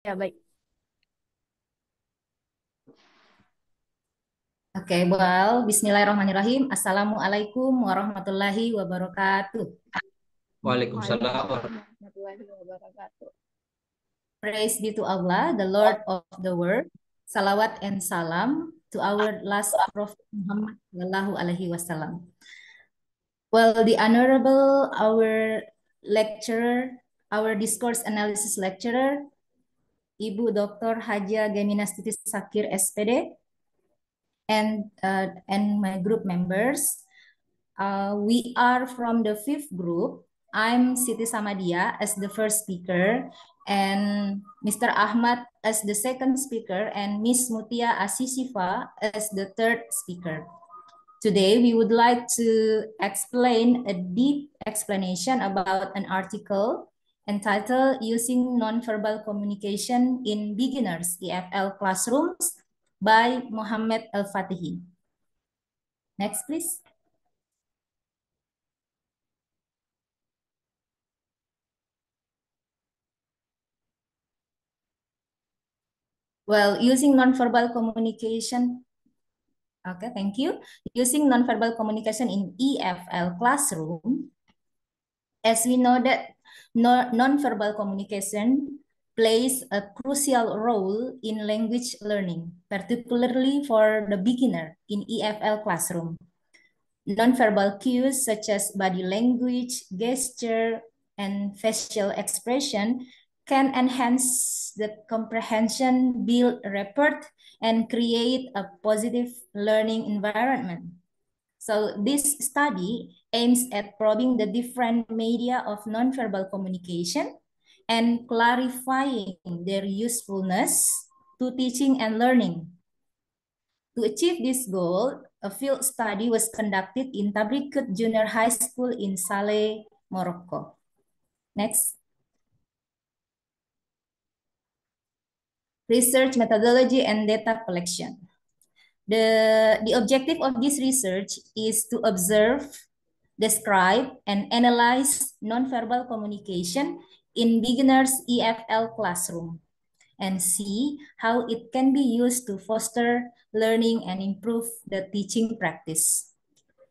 Ya, baik. Oke, well, Bismillahirrahmanirrahim. Assalamualaikum warahmatullahi wabarakatuh. Waalaikumsalam. Waalaikumsalam warahmatullahi wabarakatuh. Praise be to Allah, the Lord of the world. Salawat and salam to our last Prophet Muhammad Sallallahu Alaihi Wasallam. Well, the Honorable, our lecturer, our discourse analysis lecturer, Ibu Dr. Haja Geminastiti Sakir SPD, and my group members. We are from the fifth group. I'm Siti Samadia as the first speaker, and Mr. Ahmad as the second speaker, and Miss Mutia Asisifa as the third speaker. Today, we would like to explain a deep explanation about an article entitled Using Nonverbal Communication in Beginners EFL Classrooms by Mohammed Al-Fatihi. Next, please. Well, using nonverbal communication, okay, thank you. Using nonverbal communication in EFL classroom, as we know that nonverbal communication plays a crucial role in language learning, particularly for the beginner in EFL classroom. Nonverbal cues such as body language, gesture, and facial expression can enhance the comprehension, build rapport, and create a positive learning environment. So this study aims at probing the different media of nonverbal communication and clarifying their usefulness to teaching and learning. To achieve this goal, a field study was conducted in Tabrikut Junior High School in Saleh, Morocco. Next. Research methodology and data collection. The objective of this research is to observe, describe, and analyze nonverbal communication in beginners EFL classroom and see how it can be used to foster learning and improve the teaching practice.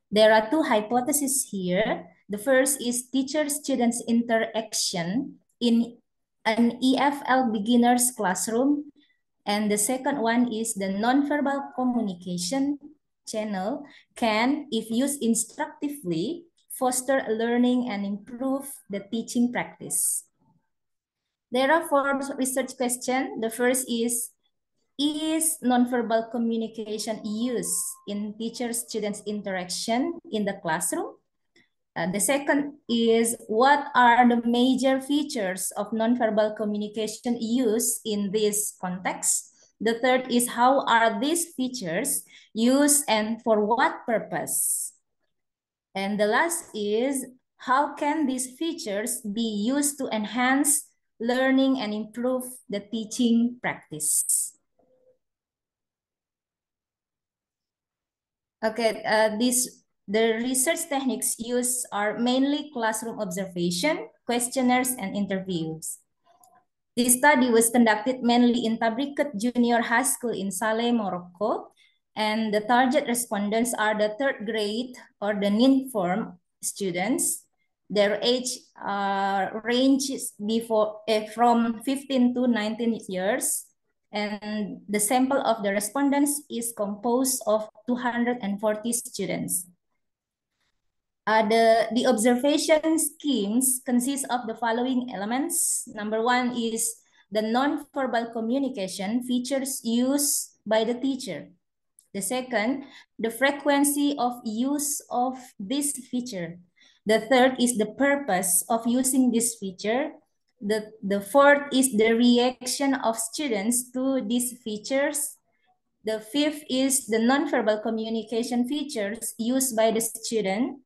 There are two hypotheses here. The first is teacher-students interaction in an EFL beginners classroom. And the second one is the nonverbal communication channel can, if used instructively, foster learning and improve the teaching practice. There are four research questions. The first is nonverbal communication used in teacher-students interaction in the classroom? The second is, what are the major features of nonverbal communication used in this context? The third is, how are these features used and for what purpose? And the last is, how can these features be used to enhance learning and improve the teaching practice? Okay, the research techniques used are mainly classroom observation, questionnaires, and interviews. This study was conducted mainly in Tabrikut Junior High School in Saleh, Morocco, and the target respondents are the third grade or the ninth-form students. Their age ranges from 15 to 19 years. And the sample of the respondents is composed of 240 students. The observation schemes consist of the following elements. Number one is the non-verbal communication features used by the teacher. The second, the frequency of use of this feature. The third is the purpose of using this feature. The fourth is the reaction of students to these features. The fifth is the nonverbal communication features used by the student.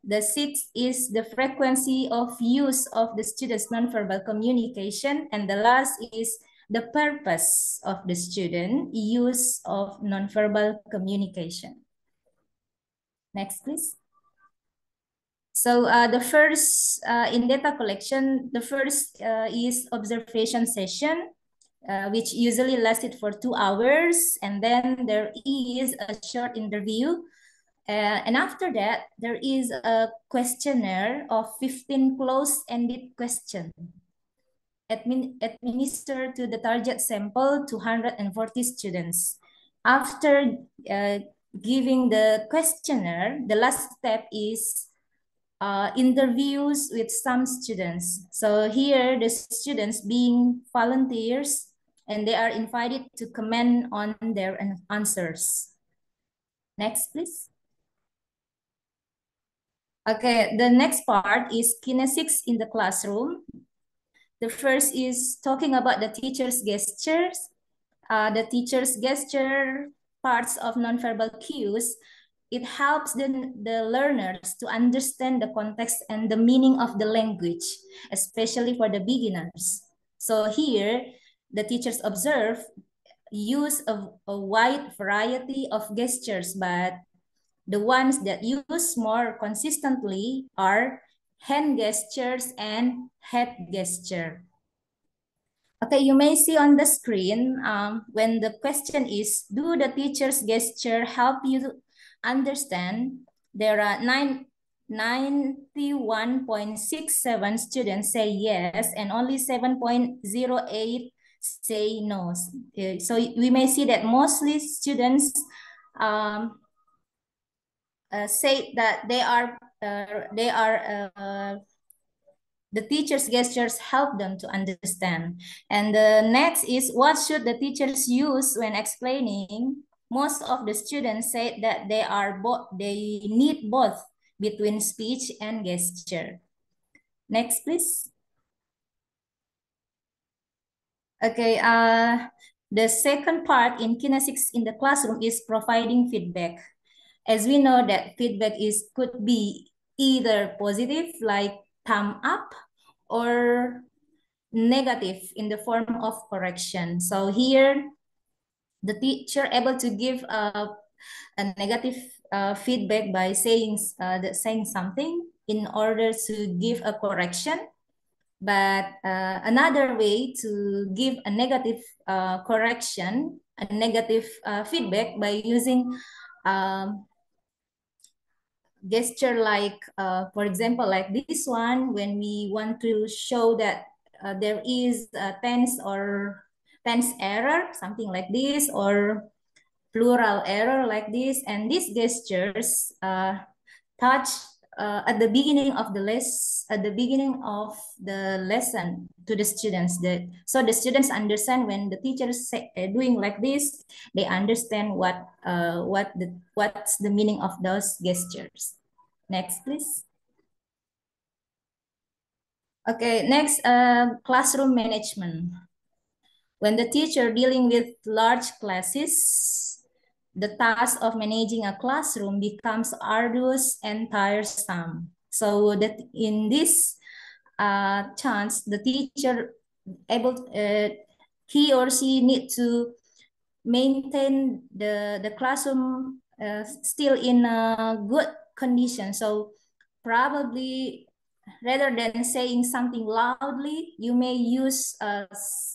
The sixth is the frequency of use of the student's nonverbal communication. And the last is the purpose of the student use of nonverbal communication. Next, please. So the first in data collection, the first is observation session. which usually lasted for 2 hours. And then there is a short interview. And after that, there is a questionnaire of 15 close-ended questions administered to the target sample, 240 students. After giving the questionnaire, the last step is interviews with some students. So here the students being volunteers and they are invited to comment on their answers. Next, please. Okay, the next part is kinesics in the classroom. The first is talking about the teacher's gestures. The teacher's gesture parts of nonverbal cues. It helps the learners to understand the context and the meaning of the language, especially for the beginners. So here, the teachers observe use of a wide variety of gestures, but the ones that use more consistently are hand gestures and head gesture. Okay, you may see on the screen when the question is, do the teacher's gesture help you to understand? There are 91.67 students say yes, and only 7.08 say no. So we may see that mostly students say that the teacher's gestures help them to understand. And the next is, what should the teachers use when explaining? Most of the students say that they need both between speech and gesture. Next, please. Okay, the second part in kinesics in the classroom is providing feedback. As we know that feedback could be either positive, like thumb up, or negative in the form of correction. So here, the teacher able to give a negative feedback by saying something in order to give a correction. But another way to give a negative correction, a negative feedback by using gesture like, for example, like this one, when we want to show that there is a tense error, something like this, or plural error like this. And these gestures touch at the beginning of the lesson to the students, so the students understand when the teachers doing like this, they understand what's the meaning of those gestures. Next, please. Okay, next, classroom management. When the teacher dealing with large classes, the task of managing a classroom becomes arduous and tiresome. So that in this chance, the teacher he or she need to maintain the classroom still in a good condition. So probably rather than saying something loudly, you may use a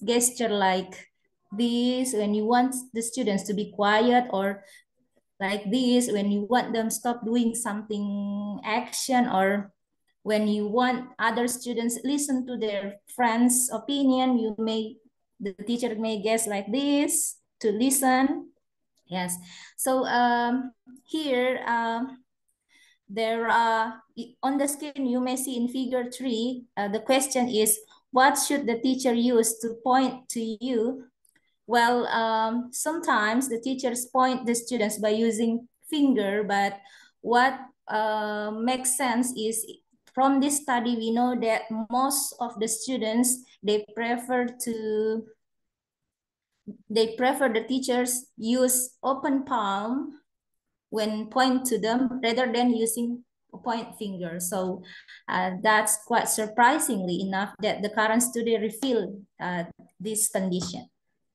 gesture like this when you want the students to be quiet, or like this when you want them stop doing something action, or when you want other students listen to their friends' opinion, the teacher may guess like this to listen. Yes. So here there are on the screen you may see in figure 3. The question is, what should the teacher use to point to you? Well, sometimes the teachers point the students by using finger, but what makes sense is, from this study, we know that most of the students, they prefer the teachers use open palm when point to them rather than using a point finger. So that's quite surprisingly enough that the current study revealed this condition.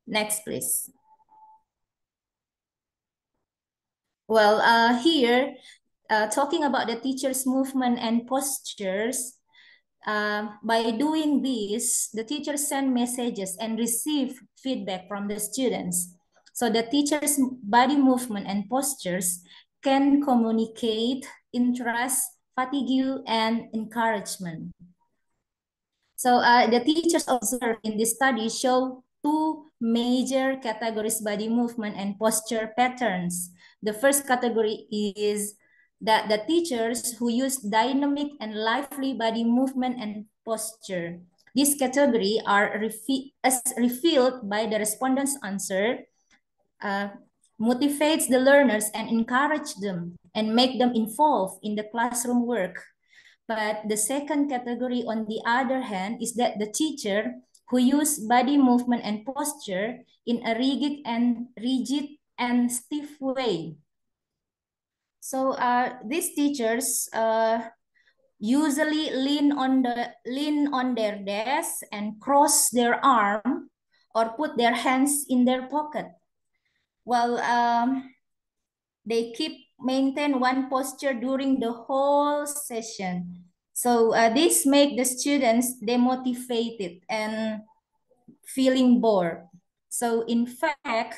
Next, please. Well, here, talking about the teacher's movement and postures, by doing this, the teachers send messages and receive feedback from the students. So the teacher's body movement and postures can communicate interest, fatigue, and encouragement. So the teachers observed in this study show two major categories: body movement and posture patterns. The first category is that the teachers who use dynamic and lively body movement and posture. This category are as revealed by the respondents' answer, motivates the learners and encourage them and make them involved in the classroom work. But the second category, on the other hand, is that the teacher who use body movement and posture in a rigid and stiff way. So these teachers usually lean on their desk and cross their arm or put their hands in their pocket. Well, they maintain one posture during the whole session. So this make the students demotivated and feeling bored. So in fact,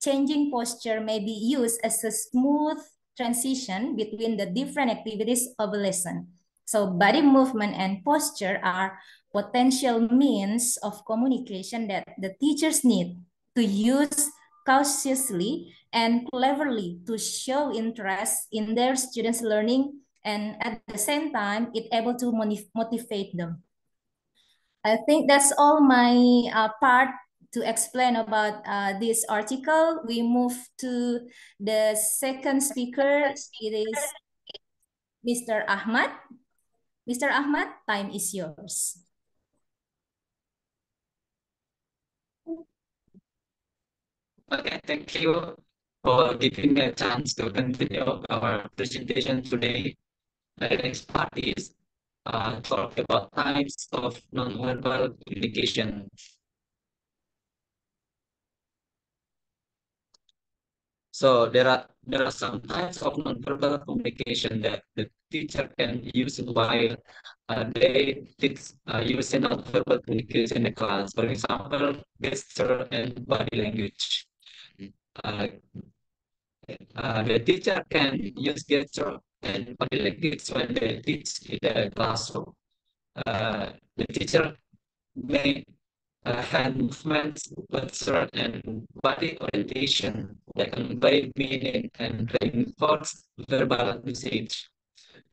changing posture may be used as a smooth transition between the different activities of a lesson. So body movement and posture are potential means of communication that the teachers need to use cautiously and cleverly to show interest in their students' learning, and at the same time, it able to motivate them. I think that's all my part to explain about this article. We move to the second speaker. It is Mr. Ahmad. Mr. Ahmad, time is yours. Okay, thank you for giving me a chance to continue our presentation today. The next part is talk about types of nonverbal communication. So there are some types of nonverbal communication that the teacher can use while they teach using nonverbal communication in the class. For example, gesture and body language. The teacher can use gesture and body language when they teach in the classroom. The teacher may hand movements, posture, and body orientation that convey meaning and reinforce verbal message.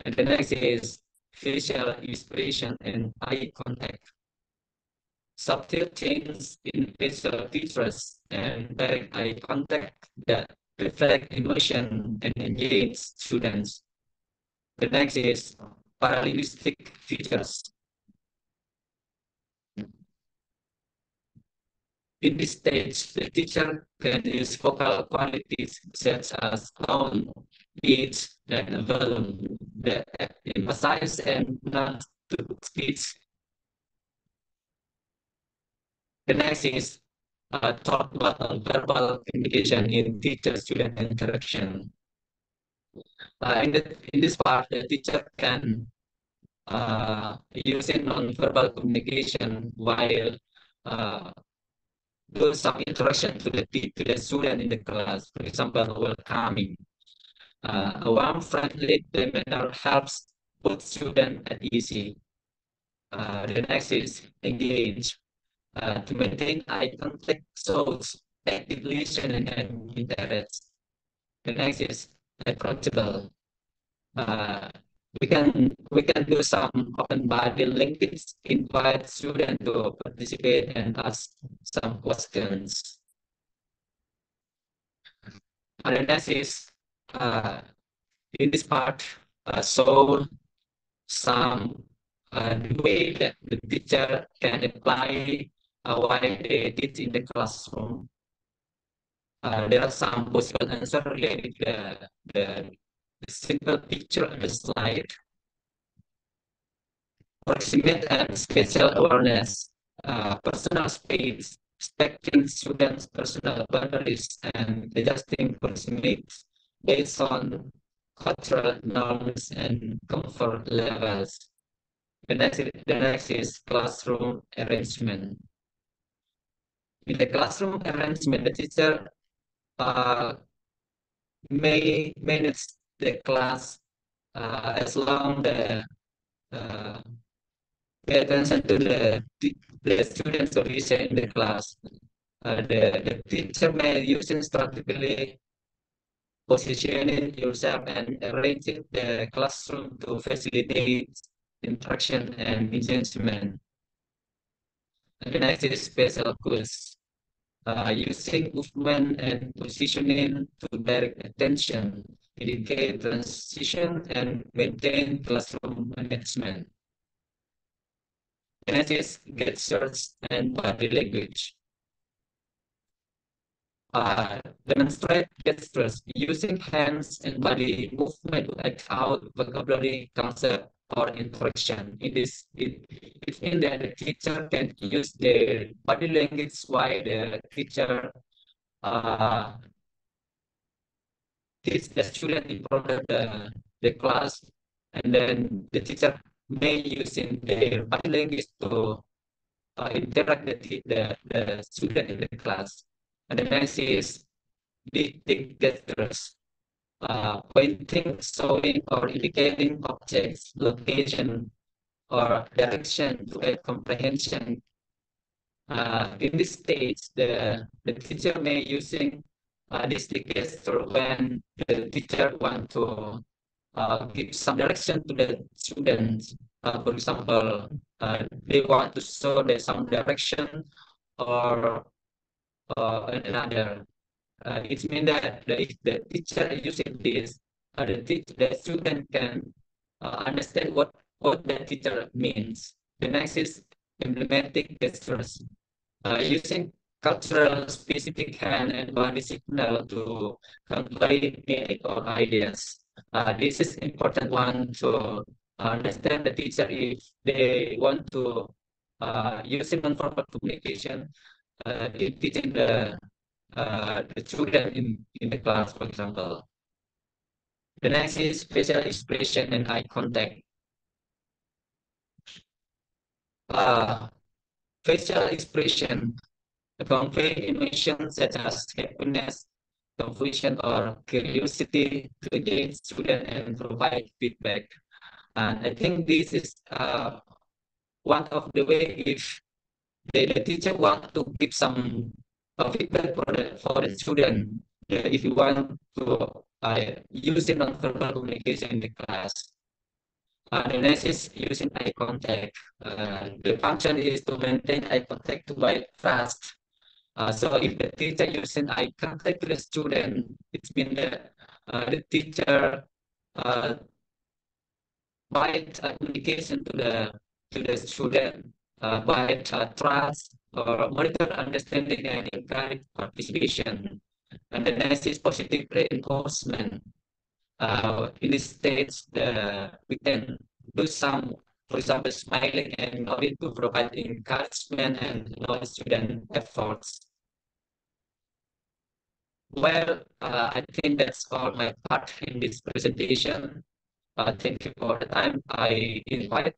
And the next is facial expression and eye contact. Subtle changes in facial features and direct eye contact that reflect emotion and engage students. The next is paralinguistic features. In this stage, the teacher can use vocal qualities such as tone, pitch, and volume that emphasize and nod to speech. The next is talk about verbal communication in teacher-student interaction. In this part, the teacher can using non-verbal communication while do some interaction to the student in the class. For example, welcoming. A warm, friendly manner helps put student at ease. The next is engage. To maintain eye contact shows active listening and interest. The next is approachable. We can do some open body language, invite students to participate and ask some questions. And the next is in this part show some the way that the teacher can apply what they teach in the classroom. There are some possible answers related to the simple picture on the slide. Proximate and spatial awareness, personal space, respecting students' personal boundaries, and adjusting proximate based on cultural norms and comfort levels. The next is classroom arrangement. In the classroom arrangement, the teacher may manage the class as long the uh, pay attention to the students who is in the class. The teacher may use strategically positioning yourself and arranging the classroom to facilitate interaction and engagement. The next is special cues. Using movement and positioning to direct attention, indicate transition, and maintain classroom management. The next is gestures and body language. Demonstrate gestures using hands and body movement to act out vocabulary, concept, or interaction. It means that the teacher can use their body language while the teacher teach the student in front of the class, and then the teacher may using their body language to interact the student in the class. And the next is dictate gestures, pointing, showing, or indicating objects, location, or direction to a comprehension. In this stage, the teacher may using this gesture when the teacher want to give some direction to the students. For example, they want to show them some direction or another. It means that if the teacher using this, the student can understand what the teacher means. The next is implementing gestures. Using cultural specific hand and body signal to convey meaning or ideas. This is important one to understand the teacher if they want to using nonverbal communication in teaching the children in the class, for example. The next is facial expression and eye contact. Facial expression convey emotions such as happiness, confusion, or curiosity to engage student and provide feedback. And I think this is one of the way if the teacher want to give some feedback for the student. If you want to use the nonverbal communication in the class. The next is using eye contact. The function is to maintain eye contact to build trust. So if the teacher using eye contact to the student, it means that the teacher build communication to the student, build trust or monitor understanding and encourage participation. And the next is positive reinforcement. In this stage, we can do some, for example, smiling and nodding to provide encouragement and acknowledge student efforts. Well, I think that's all my part in this presentation. Thank you for the time. I invite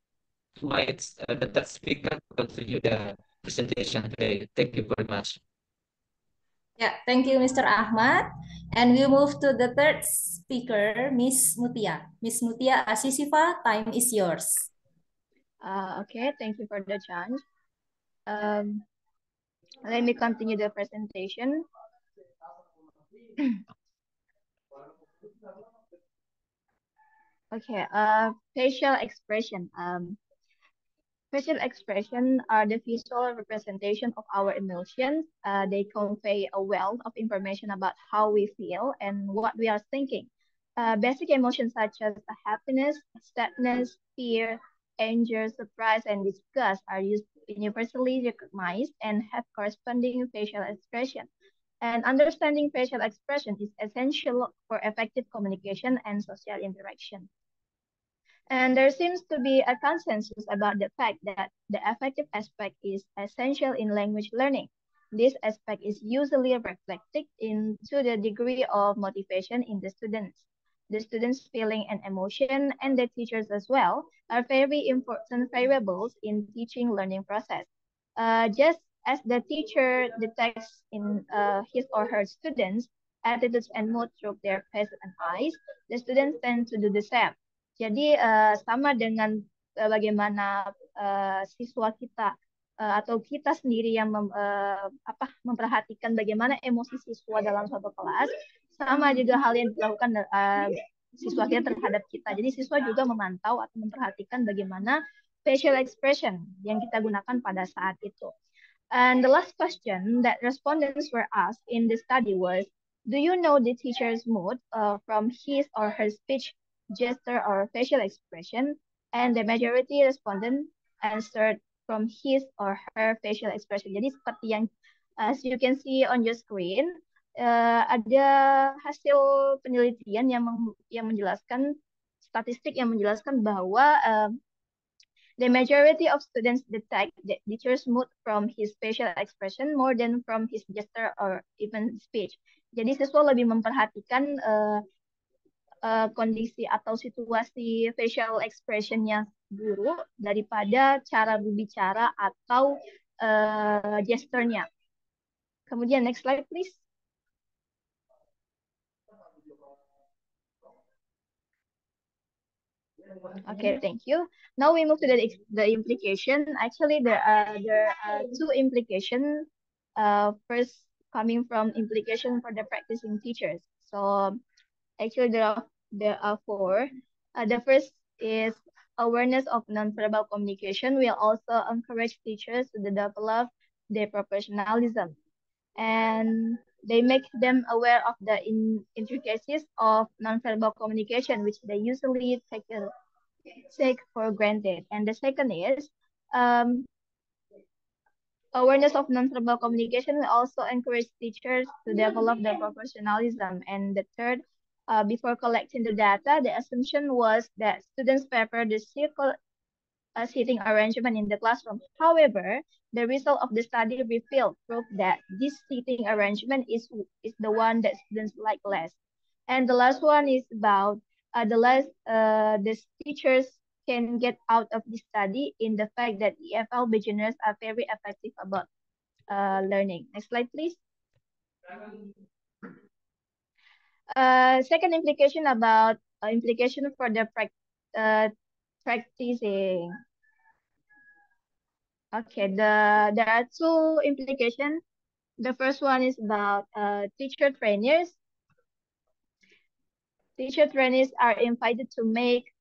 the third speaker to continue the presentation today. Thank you very much. Yeah, thank you, Mr. Ahmad. And we move to the third speaker, Miss Mutia. Miss Mutia Asisifa, time is yours. Okay, thank you for the chance. Let me continue the presentation. Okay, facial expression. Facial expression are the visual representation of our emotions. They convey a wealth of information about how we feel and what we are thinking. Basic emotions such as happiness, sadness, fear, anger, surprise, and disgust are universally recognized and have corresponding facial expression. And understanding facial expression is essential for effective communication and social interaction. And there seems to be a consensus about the fact that the affective aspect is essential in language learning. This aspect is usually reflected into the degree of motivation in the students. the students' feeling and emotion, and the teachers as well, are very important variables in teaching learning process. Just as the teacher detects in his or her students attitudes and mood through their face and eyes, the students tend to do the same. Jadi sama dengan bagaimana siswa kita atau kita sendiri yang memperhatikan bagaimana emosi siswa dalam suatu kelas, sama juga hal yang dilakukan siswa kita terhadap kita. Jadi siswa juga memantau atau memperhatikan bagaimana facial expression yang kita gunakan pada saat itu. And the last question that respondents were asked in the study was, do you know the teacher's mood from his or her speech, gesture, or facial expression? And the majority respondent answered from his or her facial expression. Jadi seperti yang as you can see on your screen, ada hasil penelitian yang menjelaskan statistik yang menjelaskan bahwa the majority of students detect the teacher's mood from his facial expression more than from his gesture or even speech. Jadi siswa lebih memperhatikan kondisi atau situasi facial expression-nya guru daripada cara berbicara atau gesturnya. Kemudian next slide please. Okay, thank you. Now we move to the implication. Actually, there are two implications. First, coming from implication for the practicing teachers. So, actually, there are four. The first is awareness of nonverbal communication will also encourage teachers to develop their professionalism, and they make them aware of the intricacies of nonverbal communication, which they usually take for granted. And the second is awareness of nonverbal communication will also encourage teachers to develop their professionalism. And the third, before collecting the data, the assumption was that students prefer the circle seating arrangement in the classroom. However, the result of the study revealed proof that this seating arrangement is the one that students like less. And the last one is about the teachers can get out of this study in the fact that EFL beginners are very effective about learning. Next slide, please. Second implication about implication for the practicing. Okay, there are two implications. The first one is about teacher trainers. Teacher trainers are invited to make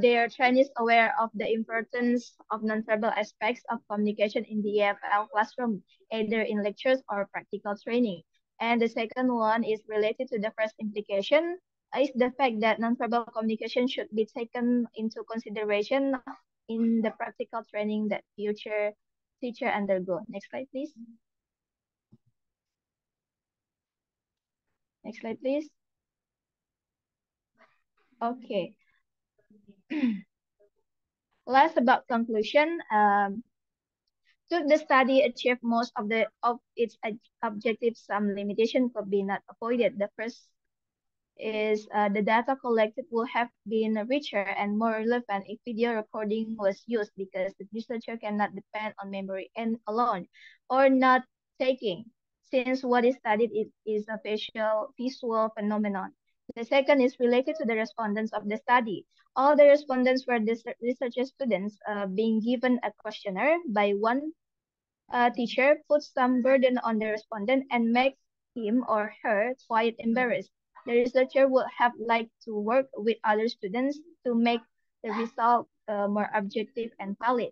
their trainees aware of the importance of nonverbal aspects of communication in the EFL classroom, either in lectures or practical training. And the second one is related to the first implication, is the fact that nonverbal communication should be taken into consideration in the practical training that future teacher undergo. Next slide, please. Next slide, please. Okay. Last, about conclusion. Should the study achieve most of its objectives, some limitation could be not avoided. The first is the data collected will have been richer and more relevant if video recording was used, because the researcher cannot depend on memory and alone or not taking, since what is studied is a visual phenomenon. The second is related to the respondents of the study. All the respondents were researcher students being given a questionnaire by one teacher, puts some burden on the respondent and makes him or her quite embarrassed. The researcher would have liked to work with other students to make the result more objective and valid.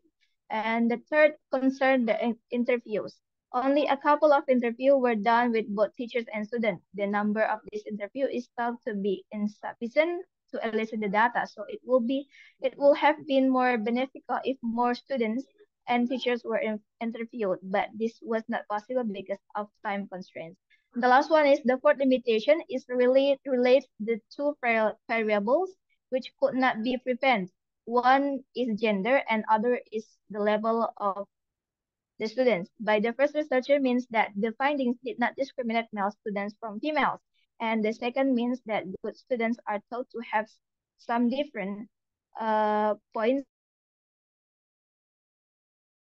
And the third concerned the interviews. Only a couple of interviews were done with both teachers and students. The number of these interviews is thought to be insufficient to elicit the data. So it will have been more beneficial if more students and teachers were interviewed, but this was not possible because of time constraints. The last one is the fourth limitation is relates the two variables which could not be prevented. One is gender and other is the level of the students. By the first researcher means that the findings did not discriminate male students from females. And the second means that good students are taught to have some different points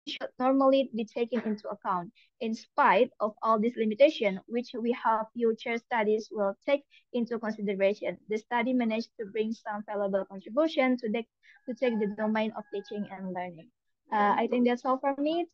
should normally be taken into account. In spite of all these limitations, which we hope future studies will take into consideration, the study managed to bring some valuable contribution to take the domain of teaching and learning. I think that's all for me.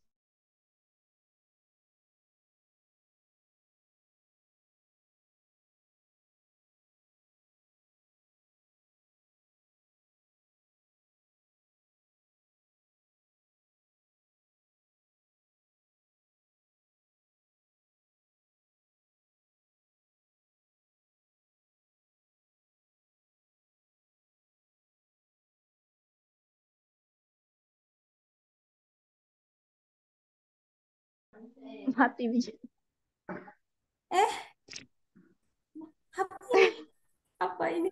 Mati bicara. Eh, apa ini? Apa ini?